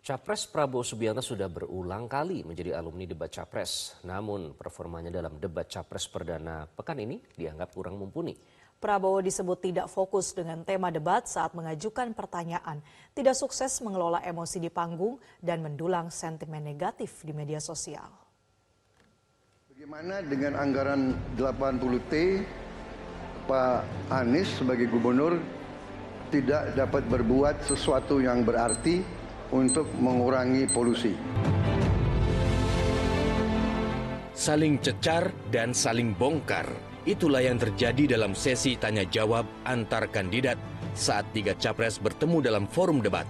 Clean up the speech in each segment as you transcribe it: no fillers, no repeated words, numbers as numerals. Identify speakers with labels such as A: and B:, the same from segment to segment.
A: Capres Prabowo Subianto sudah berulang kali menjadi alumni debat Capres. Namun performanya dalam debat Capres perdana pekan ini dianggap kurang mumpuni.
B: Prabowo disebut tidak fokus dengan tema debat saat mengajukan pertanyaan, tidak sukses mengelola emosi di panggung, dan mendulang sentimen negatif di media sosial.
C: Bagaimana dengan anggaran 80T, Pak Anies sebagai gubernur tidak dapat berbuat sesuatu yang berarti untuk mengurangi polusi.
D: Saling cecar dan saling bongkar. Itulah yang terjadi dalam sesi tanya jawab antar kandidat saat tiga capres bertemu dalam forum debat.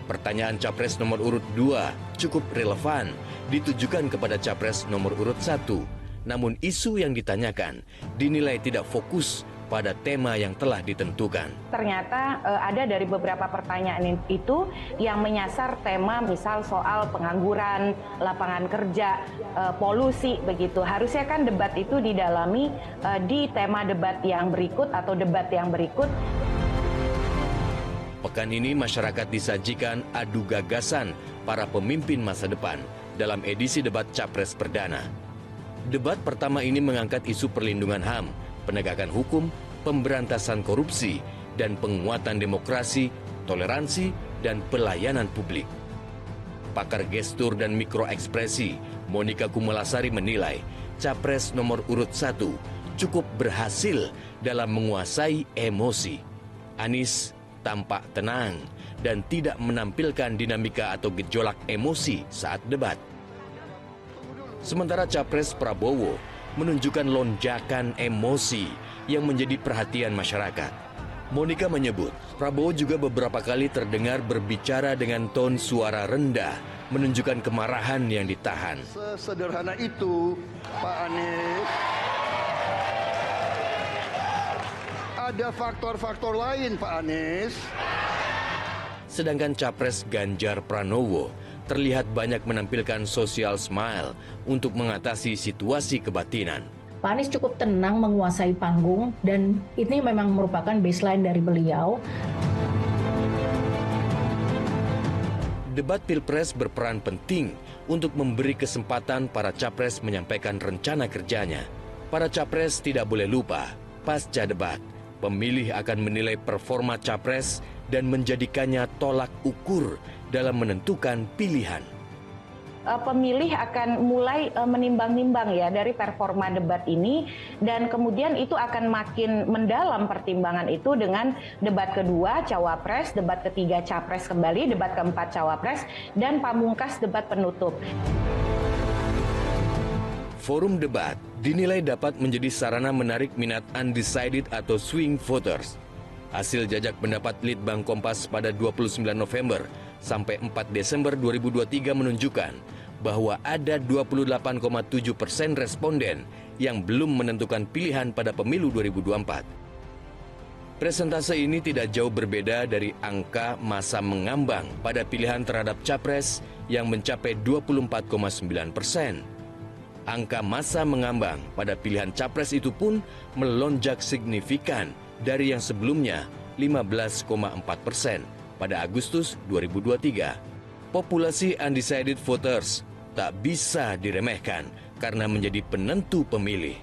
D: Pertanyaan capres nomor urut 2 cukup relevan ditujukan kepada capres nomor urut 1. Namun isu yang ditanyakan dinilai tidak fokus pada tema yang telah ditentukan.
E: Ternyata ada dari beberapa pertanyaan itu yang menyasar tema misal soal pengangguran, lapangan kerja, polusi begitu. Harusnya kan debat itu didalami di tema debat yang berikut atau debat yang berikut.
D: Pekan ini masyarakat disajikan adu gagasan para pemimpin masa depan dalam edisi debat Capres Perdana. Debat pertama ini mengangkat isu perlindungan HAM, penegakan hukum, pemberantasan korupsi, dan penguatan demokrasi, toleransi, dan pelayanan publik. Pakar gestur dan mikroekspresi, Monica Kumalasari menilai Capres nomor urut 1 cukup berhasil dalam menguasai emosi. Anies tampak tenang dan tidak menampilkan dinamika atau gejolak emosi saat debat. Sementara Capres Prabowo menunjukkan lonjakan emosi yang menjadi perhatian masyarakat. Monica menyebut, Prabowo juga beberapa kali terdengar berbicara dengan ton suara rendah, menunjukkan kemarahan yang ditahan.
C: Sesederhana itu, Pak Anies. Ada faktor-faktor lain, Pak Anies.
D: Sedangkan Capres Ganjar Pranowo terlihat banyak menampilkan social smile untuk mengatasi situasi kebatinan.
F: Pak Anies cukup tenang menguasai panggung dan ini memang merupakan baseline dari beliau.
D: Debat Pilpres berperan penting untuk memberi kesempatan para capres menyampaikan rencana kerjanya. Para capres tidak boleh lupa, pasca debat, pemilih akan menilai performa capres dan menjadikannya tolak ukur dalam menentukan pilihan.
E: Pemilih akan mulai menimbang-nimbang ya dari performa debat ini, dan kemudian itu akan makin mendalam pertimbangan itu dengan debat kedua cawapres, debat ketiga capres kembali, debat keempat cawapres, dan pamungkas debat penutup.
D: Forum debat dinilai dapat menjadi sarana menarik minat undecided atau swing voters. Hasil jajak pendapat Litbang Kompas pada 29 November sampai 4 Desember 2023 menunjukkan bahwa ada 28,7% responden yang belum menentukan pilihan pada pemilu 2024. Presentase ini tidak jauh berbeda dari angka masa mengambang pada pilihan terhadap capres yang mencapai 24,9%. Angka masa mengambang pada pilihan capres itu pun melonjak signifikan dari yang sebelumnya 15,4% pada Agustus 2023. Populasi undecided voters tak bisa diremehkan karena menjadi penentu pemilih.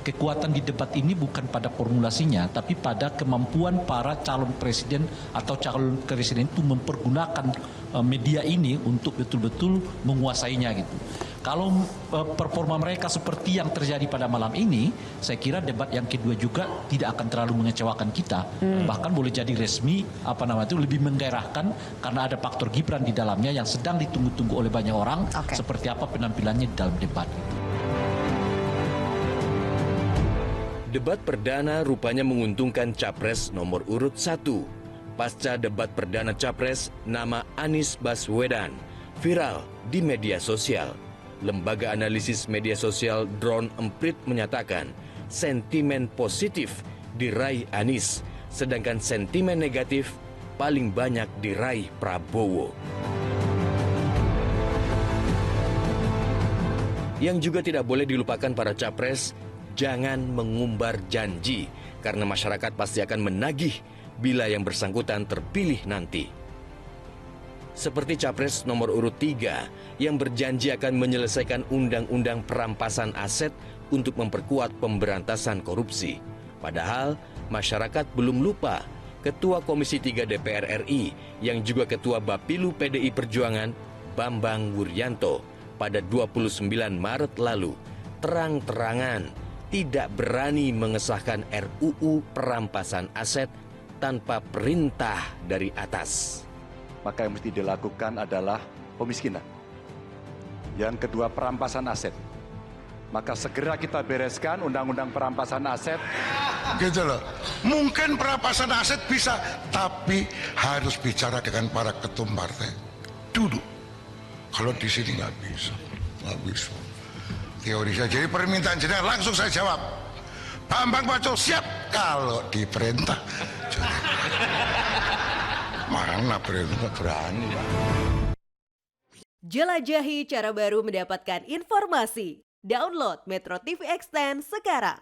G: Kekuatan di debat ini bukan pada formulasinya, tapi pada kemampuan para calon presiden atau calon presiden itu mempergunakan media ini untuk betul-betul menguasainya gitu. Kalau performa mereka seperti yang terjadi pada malam ini, saya kira debat yang kedua juga tidak akan terlalu mengecewakan kita. Bahkan boleh jadi resmi, lebih menggairahkan karena ada faktor Gibran di dalamnya yang sedang ditunggu-tunggu oleh banyak orang. Seperti apa penampilannya di dalam debat.
D: Debat perdana rupanya menguntungkan capres nomor urut 1. Pasca debat perdana capres, nama Anies Baswedan viral di media sosial. Lembaga analisis media sosial Drone Emprit menyatakan sentimen positif diraih Anies, sedangkan sentimen negatif paling banyak diraih Prabowo. Yang juga tidak boleh dilupakan para capres, jangan mengumbar janji karena masyarakat pasti akan menagih bila yang bersangkutan terpilih nanti. Seperti Capres nomor urut 3 yang berjanji akan menyelesaikan undang-undang perampasan aset untuk memperkuat pemberantasan korupsi. Padahal masyarakat belum lupa Ketua Komisi 3 DPR RI yang juga Ketua Bapilu PDI Perjuangan Bambang Wuryanto pada 29 Maret lalu terang-terangan tidak berani mengesahkan RUU perampasan aset tanpa perintah dari atas.
H: Maka yang mesti dilakukan adalah pemiskinan. Yang kedua, perampasan aset. Maka segera kita bereskan undang-undang perampasan aset.
I: Gitu loh. Mungkin perampasan aset bisa, tapi harus bicara dengan para ketum partai. Duduk. Kalau di sini nggak bisa. Teori saya. Jadi permintaan jenengan langsung saya jawab. Bambang Pacul siap kalau diperintah. Mana perintah berani, Pak.
J: Jelajahi cara baru mendapatkan informasi. Download Metro TV Extend sekarang.